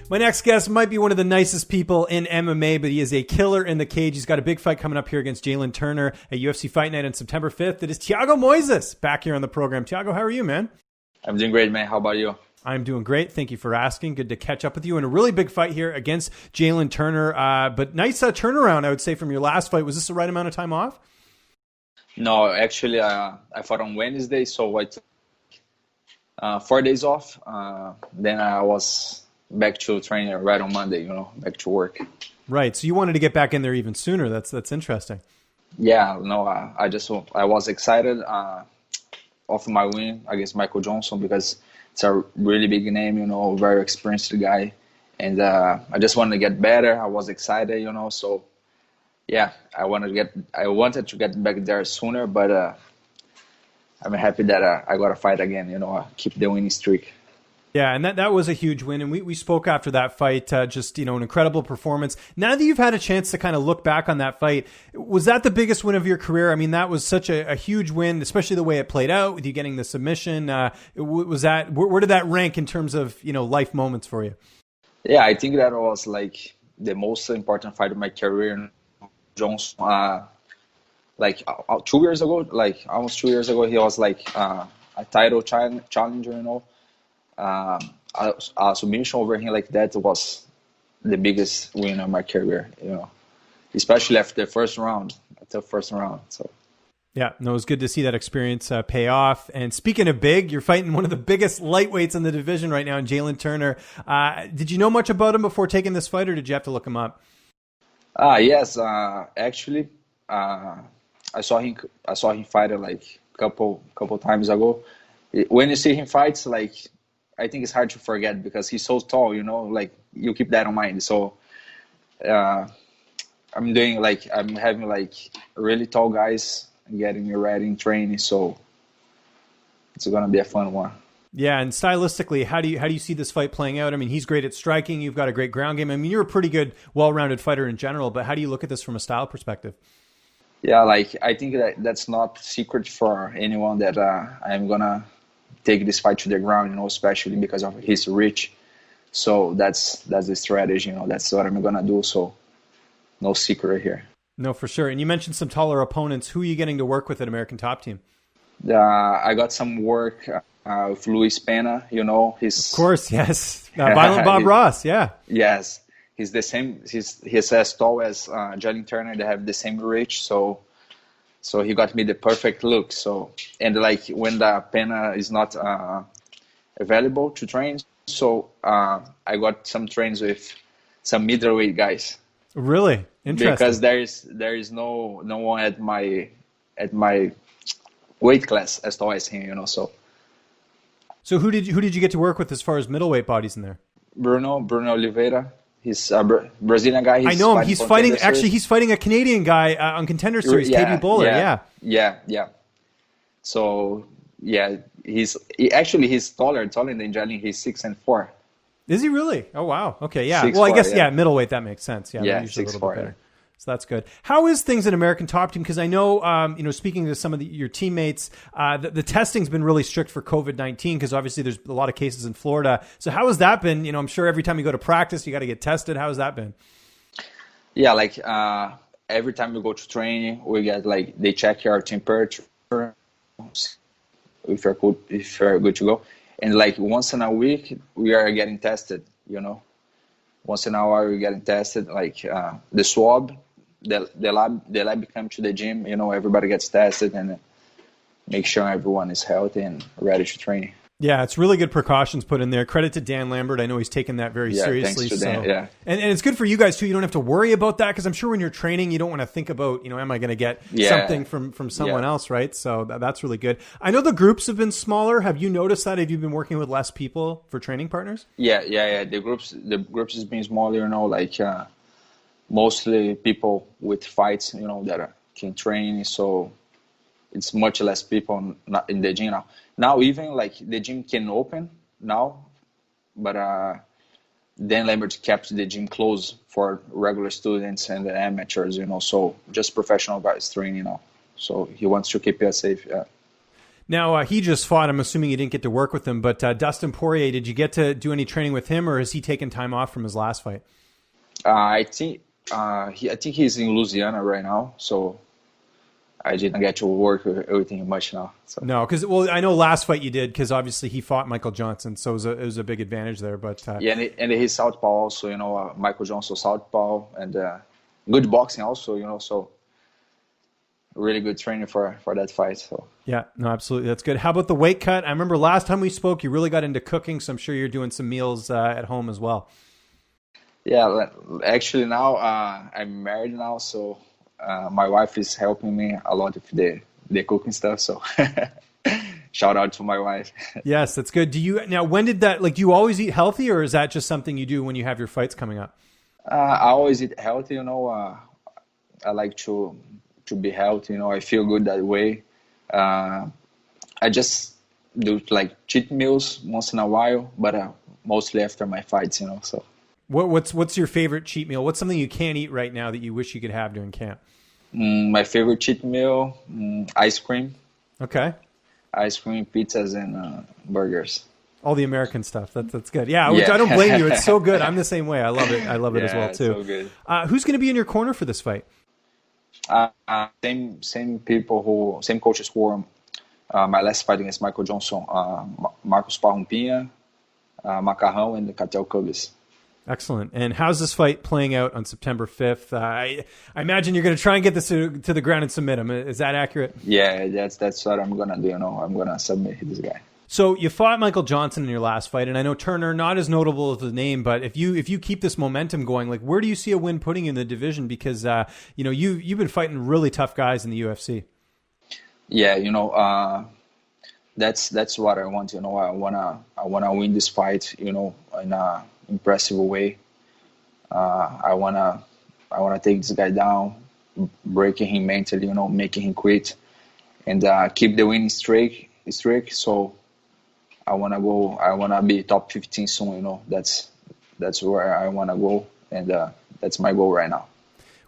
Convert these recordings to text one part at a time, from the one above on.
My next guest might be one of the nicest people in MMA, but he is a killer in the cage. He's got a big fight coming up here against Jalin Turner at UFC Fight Night on September 5th. It is Thiago Moises back here on the program. Thiago, how are you, man? I'm doing great, man. How about you? I'm doing great. Thank you for asking. Good to catch up with you in a really big fight here against Jalin Turner. But nice turnaround, I would say, from your last fight. Was this the right amount of time off? No, actually, I fought on Wednesday, so I took 4 days off. Then I was back to training right on Monday, back to work. Right. So you wanted to get back in there even sooner. That's interesting. Yeah, no, I was excited off my win against Michael Johnson because it's a really big name, very experienced guy. And I just wanted to get better. I was excited, so yeah, I wanted to get back there sooner, but I'm happy that I got a fight again, keep the winning streak. Yeah, and that was a huge win, and we spoke after that fight, just, an incredible performance. Now that you've had a chance to kind of look back on that fight, was that the biggest win of your career? I mean, that was such a huge win, especially the way it played out with you getting the submission. Was that where did that rank in terms of, life moments for you? Yeah, I think that was like the most important fight of my career. Johnson, like 2 years ago, like almost 2 years ago, he was like a title challenger, a submission over him like that was the biggest win of my career, especially after the first round. So yeah, no, it was good to see that experience pay off. And speaking of big, you're fighting one of the biggest lightweights in the division right now in Jalin Turner. Did you know much about him before taking this fight, or did you have to look him up? Yes, actually, I saw him fight like couple times ago. When you see him fights, like, I think it's hard to forget because he's so tall, like you keep that in mind. So I'm having like really tall guys getting me ready in training. So it's going to be a fun one. Yeah. And stylistically, how do you see this fight playing out? I mean, he's great at striking. You've got a great ground game. I mean, you're a pretty good, well-rounded fighter in general, but how do you look at this from a style perspective? Yeah, like I think that's not secret for anyone that I'm going to take this fight to the ground, especially because of his reach. So that's the strategy, that's what I'm going to do. So no secret here. No, for sure. And you mentioned some taller opponents. Who are you getting to work with at American Top Team? I got some work with Luis Pena, he's... Of course, yes. Violent Bob Ross, yeah. Yes. He's the same, he's as tall as Jalin Turner. They have the same reach, so he got me the perfect look. So, and like when the Pena is not available to train, so I got some trains with some middleweight guys. Really? Interesting. Because there is no one at my weight class as tall as him, So who did you get to work with as far as middleweight bodies in there? Bruno Oliveira. He's a Brazilian guy. I know him. He's fighting a Canadian guy on Contender Series, KB Bowler. Yeah. So yeah, he's taller than Jalin. He's 6'4". Is he really? Oh wow. Okay, yeah. 6'4", well, I guess middleweight, that makes sense. Yeah, usually 6'4", a little bit better. So that's good. How is things in American Top Team? Because I know, speaking to some of your teammates, the testing's been really strict for COVID-19 because obviously there's a lot of cases in Florida. So how has that been? I'm sure every time you go to practice, you got to get tested. How has that been? Yeah, like every time we go to training, we get they check your temperature if you're good to go, and like once in a week we are getting tested. Once in a while we're getting tested, like the swab. The lab come to the gym, everybody gets tested and make sure everyone is healthy and ready to train. Yeah, it's really good precautions put in there. Credit to Dan Lambert. I know he's taken that very seriously. Thanks to Dan, yeah. And it's good for you guys too. You don't have to worry about that because I'm sure when you're training, you don't want to think about, am I going to get something from someone else, right? So that's really good. I know the groups have been smaller. Have you noticed that? Have you been working with less people for training partners? Yeah. The groups has been smaller, mostly people with fights, that can train. So it's much less people not in the gym now. Now even the gym can open now, but Dan Lambert kept the gym closed for regular students and the amateurs, so just professional guys training now. So he wants to keep it safe. Yeah. Now, he just fought. I'm assuming you didn't get to work with him, but Dustin Poirier, did you get to do any training with him, or has he taken time off from his last fight? I think he's in Louisiana right now, so I didn't get to work with everything much now. So. No, because I know last fight you did, because obviously he fought Michael Johnson, so it was a big advantage there. But yeah, and he's southpaw also. Michael Johnson southpaw, and good boxing also. So really good training for that fight. So yeah, no, absolutely, that's good. How about the weight cut? I remember last time we spoke, you really got into cooking, so I'm sure you're doing some meals at home as well. Yeah, actually now I'm married now, so my wife is helping me a lot with the cooking stuff. So shout out to my wife. Yes, that's good. When did that, do you always eat healthy, or is that just something you do when you have your fights coming up? I always eat healthy. I like to be healthy. I feel good that way. I just do cheat meals once in a while, but mostly after my fights. So. What's your favorite cheat meal? What's something you can't eat right now that you wish you could have during camp? My favorite cheat meal, ice cream. Okay. Ice cream, pizzas, and burgers. All the American stuff. That's good. Yeah, which I don't blame you. It's so good. I'm the same way. I love it. I love it as well too. So good. Who's going to be in your corner for this fight? Same coaches who were my last fight against Michael Johnson, Marcos Parrumpinha, Macarrão, and Catel Cubis. Excellent. And how's this fight playing out on September 5th? I imagine you're going to try and get this to the ground and submit him. Is that accurate? Yeah, that's what I'm going to do. I'm going to submit this guy. So you fought Michael Johnson in your last fight, and I know Turner, not as notable as the name, but if you keep this momentum going, where do you see a win putting you in the division? Because you've been fighting really tough guys in the UFC. Yeah, that's what I want. I wanna win this fight. In a impressive way. I wanna take this guy down, breaking him mentally. Making him quit, and keep the winning streak. So I wanna be top 15 soon. That's where I wanna go, and that's my goal right now.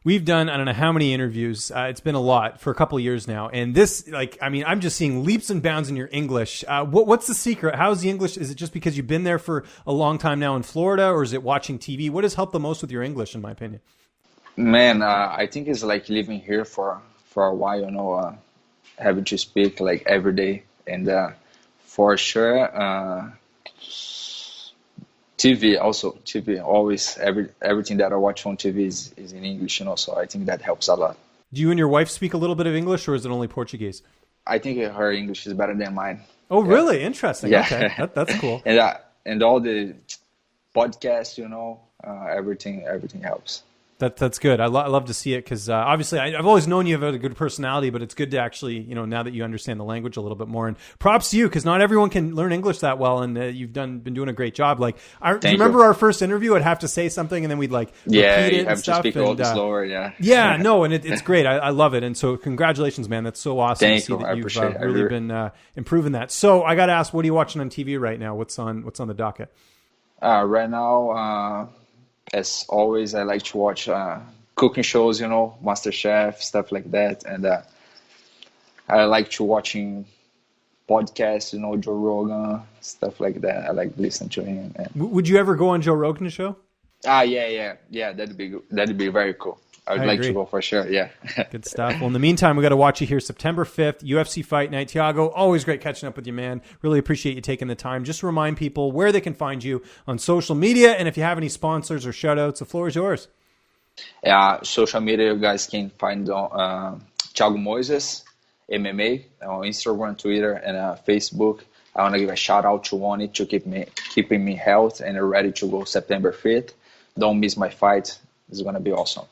We've done, I don't know how many interviews. It's been a lot for a couple of years now. And this, I'm just seeing leaps and bounds in your English. What's the secret? How's the English? Is it just because you've been there for a long time now in Florida, or is it watching TV? What has helped the most with your English, in my opinion? Man, I think it's living here for a while, having to speak every day. And for sure, TV always, everything that I watch on TV is in English, so I think that helps a lot. Do you and your wife speak a little bit of English, or is it only Portuguese? I think her English is better than mine. Oh, really? Interesting. Yeah. Okay, that's cool. And all the podcasts, everything helps. That's good. I love to see it because obviously I've always known you have a good personality, but it's good to actually, now that you understand the language a little bit more. And props to you because not everyone can learn English that well, and you've been doing a great job. Do you remember our first interview? I'd have to say something, and then we'd repeat it you have and stuff. To speak a little slower. Yeah. Yeah, no, and it's great. I love it, and so congratulations, man. That's so awesome to see that you've really been improving that. So I got to ask, what are you watching on TV right now? What's on the docket? Right now, as always, I like to watch cooking shows, MasterChef, stuff like that. And I like to watching podcasts, Joe Rogan, stuff like that. I like listening to him. Would you ever go on Joe Rogan's show? Yeah. That'd be very cool. I would like to go for sure. Yeah. Good stuff. Well, in the meantime, we got to watch you here September 5th, UFC Fight Night. Thiago, always great catching up with you, man. Really appreciate you taking the time. Just remind people where they can find you on social media. And if you have any sponsors or shout outs, the floor is yours. Yeah, social media, you guys can find on Thiago Moises, MMA, on Instagram, Twitter, and Facebook. I want to give a shout out to Wani to keeping me healthy and ready to go September 5th. Don't miss my fight. It's going to be awesome.